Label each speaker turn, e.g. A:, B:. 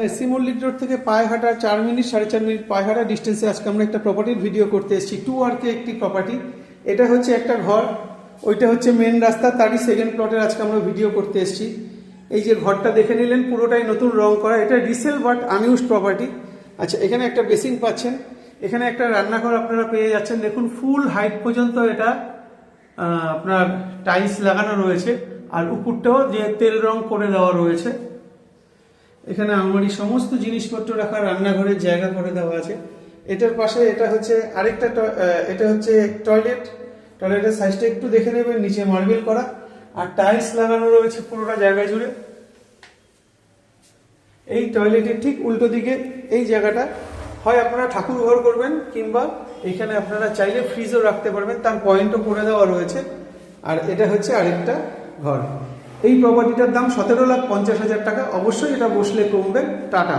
A: SC Mallick road থেকে পায়ে হাঁটা 4 মিনিট 4.5 মিনিট পায়ে হাঁটা ডিস্টেন্সে আজকে আমরা একটা প্রপার্টির ভিডিও করতে এসেছি। 2RK একটি প্রপার্টি। এটা হচ্ছে একটা ঘর, ওইটা হচ্ছে মেন রাস্তা, তারই সেকেন্ড প্লটের আজকে আমরা ভিডিও করতে এসেছি। এই যে ঘরটা দেখে নিলেন, পুরোটাই নতুন রং করা। এটা রিসেল বাট আনইউজড প্রপার্টি। আচ্ছা, এখানে একটা বেসিন পাচ্ছেন, এখানে একটা রান্নাঘর আপনারা পেয়ে যাচ্ছেন। দেখুন ফুল হাইট পর্যন্ত এটা আপনার টাইলস লাগানো রয়েছে, আর উপরটাও যে তেল রং করে দেওয়া রয়েছে। এখানে আলমারি সমস্ত জিনিসপত্র রাখার রান্নাঘরের জায়গা করে দেওয়া আছে। এটার পাশে এটা হচ্ছে আরেকটা এটা হচ্ছে টয়লেট। টয়লেটের সাইজটা একটু দেখে নেবেন, নিচে মার্বেল করা আর টাইলস লাগানো রয়েছে পুরোটা জায়গা জুড়ে। এই টয়লেটের ঠিক উল্টো দিকে এই জায়গাটা হয় আপনারা ঠাকুর ঘর করবেন, কিংবা এখানে আপনারা চাইলে ফ্রিজও রাখতে পারবেন, তার পয়েন্টও করে দেওয়া রয়েছে। আর এটা হচ্ছে আরেকটা ঘর। এই প্রপার্টিটার দাম 17,50,000 টাকা। অবশ্যই এটা বসলে কমবে। টাটা।